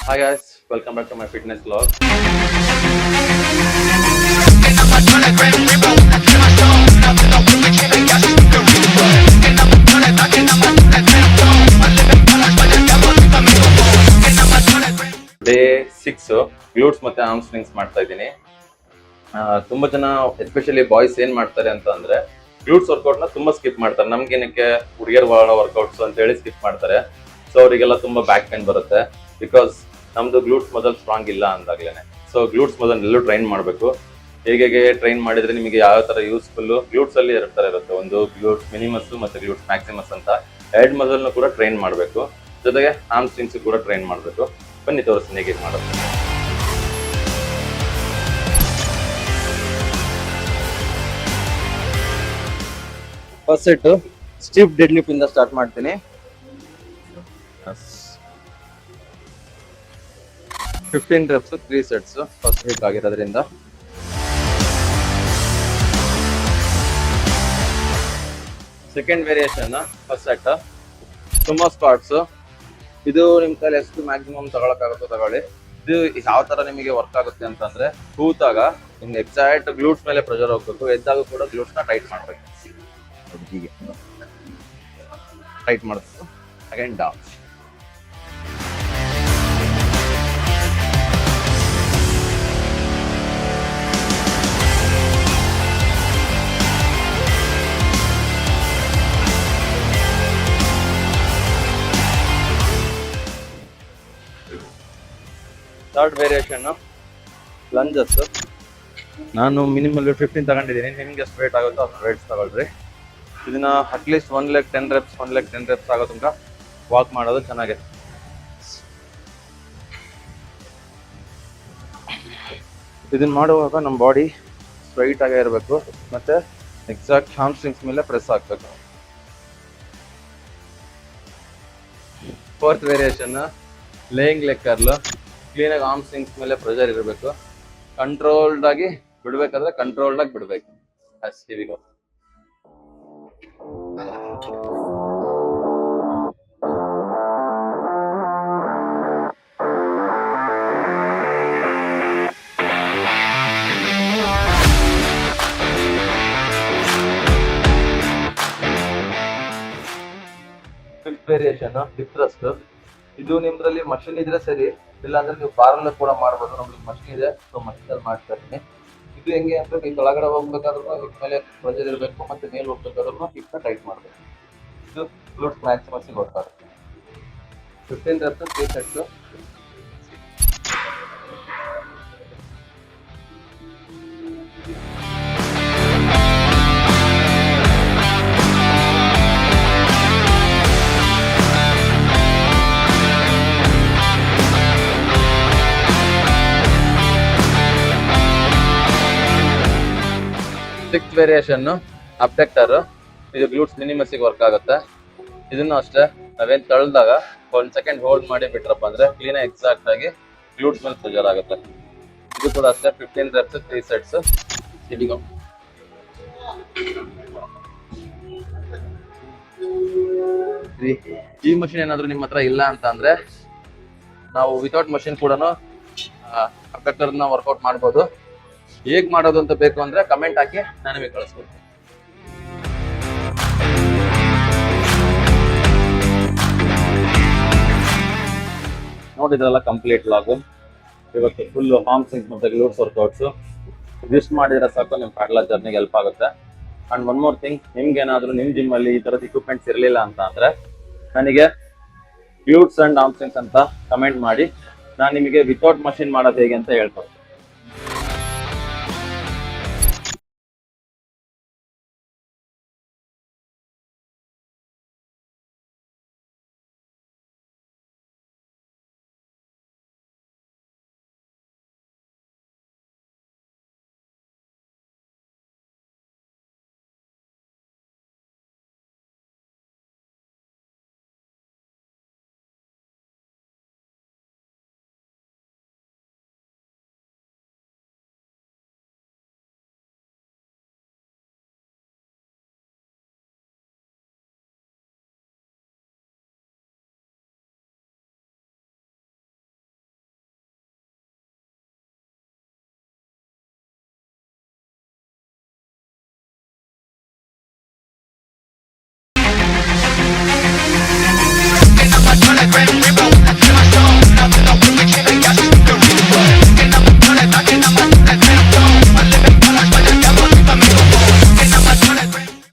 Hi guys, welcome back to my fitness vlog. Day 6 glutes ಮತ್ತೆ arm swings ಮಾಡ್ತಾ ಇದ್ದೀನಿ. ತುಂಬಾ ಜನ ಎಸ್ಪೆಷಲಿ ಬಾಯ್ಸ್ ಏನ್ ಮಾಡ್ತಾರೆ ಅಂತ ಅಂದ್ರೆ ಗ್ಲೂಟ್ಸ್ ವರ್ಕೌಟ್ ನ ತುಂಬಾ ಸ್ಕಿಪ್ ಮಾಡ್ತಾರೆ. ನಮ್ಗೇನಕ್ಕೆ ಹುಡುಗಿಯರ್ ವರ್ಕೌಟ್ಸ್ ಅಂತ ಹೇಳಿ ಸ್ಕಿಪ್ ಮಾಡ್ತಾರೆ. ಸೊ ಅವರಿಗೆಲ್ಲ ತುಂಬಾ ಬ್ಯಾಕ್ ಪೇನ್ ಬರುತ್ತೆ. ಬಿಕಾಸ್ ನಮ್ದು ಗ್ಲೂಟ್ಸ್ ಮೊದಲು ಸ್ಟ್ರಾಂಗ್ ಇಲ್ಲ ಅಂದಾಗ್ಲೇನೆ. ಸೊ ಗ್ಲೂಟ್ಸ್ ಮೊದಲು ಟ್ರೈನ್ ಮಾಡಬೇಕು. ಹೇಗೆ ಟ್ರೈನ್ ಮಾಡಿದ್ರೆ ನಿಮಗೆ ಯಾವ ತರ ಯೂಸ್ಫುಲ್. ಗ್ಲೂಟ್ಸ್ ಅಲ್ಲಿ 2 ತರ ಇರುತ್ತೆ. ಒಂದು ಗ್ಲೂಟ್ಸ್ ಮಿನಿಮಸ್ ಮತ್ತೆ ಗ್ಲೂಟ್ಸ್ ಮ್ಯಾಕ್ಸಿಮಸ್ ಅಂತ. ಎರಡು ಮೊದಲನ್ನು ಕೂಡ ಟ್ರೈನ್ ಮಾಡಬೇಕು. ಜೊತೆಗೆ ಆರ್ಮ್ ಸ್ವಿಂಗ್ಸ್ ಕೂಡ ಟ್ರೈನ್ ಮಾಡಬೇಕು. ಬನ್ನಿ ತೋರಿಸ್ತೀನಿ ಹೇಗೆ ಮಾಡೋದು. First set stiff dead lift ಇಂದ ಸ್ಟಾರ್ಟ್ ಮಾಡ್ತೀನಿ. 15 reps 3 sets ಫಸ್ಟ್ ವೀಕ್ ಆಗಿರೋದ್ರಿಂದ. Second variation first set Sumo squats. ಇದು ನಿಮ್ ಕೈಲಿ ಎಷ್ಟು ಮ್ಯಾಕ್ಸಿಮಮ್ ತಗೊಳಕಾಗುತ್ತೋ ತಗೊಳ್ಳಿ. ಇದು ಯಾವ ತರ ನಿಮಗೆ ವರ್ಕ್ ಆಗುತ್ತೆ ಅಂತಂದ್ರೆ ಕೂತಾಗ ನಿಮ್ಗೆ ಎಕ್ಸಾಕ್ಟ್ ಗ್ಲೂಟ್ಸ್ ಮೇಲೆ ಪ್ರೆಷರ್ ಹೋಗ್ಬೇಕು. ಎದ್ದಾಗ ಕೂಡ ಗ್ಲೂಟ್ಸ್ ನ ಟೈಟ್ ಮಾಡ್ಬೇಕು. ಹೀಗೆ ಟೈಟ್ ಮಾಡಬೇಕು. Again down. Third variation lunges. ನಾನು ಮಿನಿಮಲ್ 15 ತಗೊಂಡಿದ್ದೀನಿ. ನಿಮ್ಗೆ ಎಷ್ಟು ವೇಟ್ ಆಗುತ್ತೋ ಅಷ್ಟು ವೇಟ್ಸ್ ತಗೊಳ್ರಿ. ಇದನ್ನ at least 1 leg 10 reps 1 leg 10 reps ಆಗೋ ತನಕ ವಾಕ್ ಮಾಡೋದು ಚೆನ್ನಾಗಿದೆ. ಇದನ್ನ ಮಾಡುವಾಗ ನಮ್ಮ ಬಾಡಿ ಸ್ಟ್ರೈಟ್ ಆಗೇ ಇರಬೇಕು ಮತ್ತೆ ಎಕ್ಸಾಕ್ಟ್ ಆರ್ಮ್ ಸ್ವಿಂಗ್ಸ್ ಮೇಲೆ ಪ್ರೆಸ್ ಹಾಕ್ಬೇಕು. Fourth variation laying leg curl. ಕ್ಲೀನಾಗಿ ಆರ್ಮ್ ಸ್ವಿಂಗ್ಸ್ ಮೇಲೆ ಪ್ರೆಷರ್ ಇರಬೇಕು. ಕಂಟ್ರೋಲ್ಡ್ ಆಗಿ ಬಿಡ್ಬೇಕಾದ್ರೆ ಕಂಟ್ರೋಲ್ಡ್ ಆಗಿ ಬಿಡ್ಬೇಕು. ಅಷ್ಟೇ. Fifth variation hip thrust. ಇದು ನಿಮ್ದ್ರಲ್ಲಿ ಮಷಿನ್ ಇದ್ರೆ ಸರಿ, ಇಲ್ಲಾಂದ್ರೆ ನೀವು ಬಾರಲ್ಲೇ ಕೂಡ ಮಾಡ್ಬೋದು. ನಮ್ಗೆ ಮಷಿನ್ ಇದೆ, ಸೊ ಮಷಿನ್ ಅಲ್ಲಿ ಮಾಡ್ತಾ ಇದ್ದೀನಿ. ಇದು ಹೆಂಗೆ ಅಂದ್ರೆ ಈ ಕೆಳಗಡೆ ಹೋಗ್ಬೇಕಾದ್ರೂ ಹಿಪ್ ಮೇಲೆ ಪ್ರೆಷರ್ ಇರಬೇಕು ಮತ್ತೆ ಮೇಲೆ ಹೋಗ್ಬೇಕಾದ್ರೂ ಹಿಪ್ ನ ಟೈಟ್ ಮಾಡಬೇಕು. ಇದು ಗ್ಲೂಟ್ಸ್ ಮ್ಯಾಕ್ಸಿಮಸ್ ವರ್ಕ್ ಆಗುತ್ತೆ. 15 reps 3 sets. Six variation abductor. ಇದು ಗ್ಲೂಟ್ಸ್ ಮಿನಿಮಸ್ಸಿಗೆ ವರ್ಕ್ ಆಗುತ್ತೆ. ಇದನ್ನು ಅಷ್ಟೇ ನಾವೇನ್ ತಳ್ದಾಗ 1 second ಹೋಲ್ಡ್ ಮಾಡಿ ಬಿಟ್ರಪ್ಪ ಅಂದ್ರೆ ಕ್ಲೀನ್ ಎಕ್ಸಾಕ್ಟ್ ಆಗಿ ಗ್ಲೂಟ್ಸ್ ಮೇಲೆ ಪ್ರೆಷರ್ ಆಗುತ್ತೆ. ಇದು ಕೂಡ ಅಷ್ಟೇ 15 reps 3 sets. ಇಲ್ಲಿಗೋ ಈ ಮಷಿನ್ ಏನಾದ್ರು ನಿಮ್ಮ ಹತ್ರ ಇಲ್ಲ ಅಂತ ಅಂದ್ರೆ ನಾವು ವಿತೌಟ್ ಮಷಿನ್ ಕೂಡ ಅಬ್ಡಕ್ಟರ್ ನ ವರ್ಕೌಟ್ ಮಾಡ್ಬೋದು. ಹೇಗ್ ಮಾಡೋದು ಅಂತ ಬೇಕು ಅಂದ್ರೆ ಕಮೆಂಟ್ ಹಾಕಿ ನಾನು ನಿಮಗೆ ಕಳಿಸ್ಕೊಡ್ತೀನಿ. ನೋಡಿದ್ರಲ್ಲ ಕಂಪ್ಲೀಟ್ ವ್ಲಾಗ್. ಇವತ್ತು ಫುಲ್ ಆರ್ಮ್ ಸ್ವಿಂಗ್ಸ್ ಮತ್ತೆ ಗ್ಲೂಟ್ಸ್ ವರ್ಕೌಟ್ಸ್. ಇದಿಷ್ಟು ಮಾಡಿದ್ರೆ ಸಾಕು ನಿಮ್ ಫ್ಯಾಟ್ ಲಾಸ್ ಜರ್ನಿಗೆ ಹೆಲ್ಪ್ ಆಗುತ್ತೆ. ಅಂಡ್ ಒನ್ ಮೋರ್ ಥಿಂಗ್, ನಿಮ್ಗೆ ಏನಾದ್ರು ನಿಮ್ ಜಿಮ್ ಅಲ್ಲಿ ಈ ತರದ ಇಕ್ವಿಪ್ಮೆಂಟ್ಸ್ ಇರಲಿಲ್ಲ ಅಂತ ಅಂದ್ರೆ ನನಗೆ ಗ್ಲೂಟ್ಸ್ ಅಂಡ್ ಆರ್ಮ್ ಸ್ವಿಂಗ್ಸ್ ಅಂತ ಕಮೆಂಟ್ ಮಾಡಿ. ನಾನು ನಿಮಗೆ ವಿತೌಟ್ ಮಷಿನ್ ಮಾಡೋದು ಹೇಗೆ ಅಂತ ಹೇಳ್ಕೊಡ್ತೀನಿ.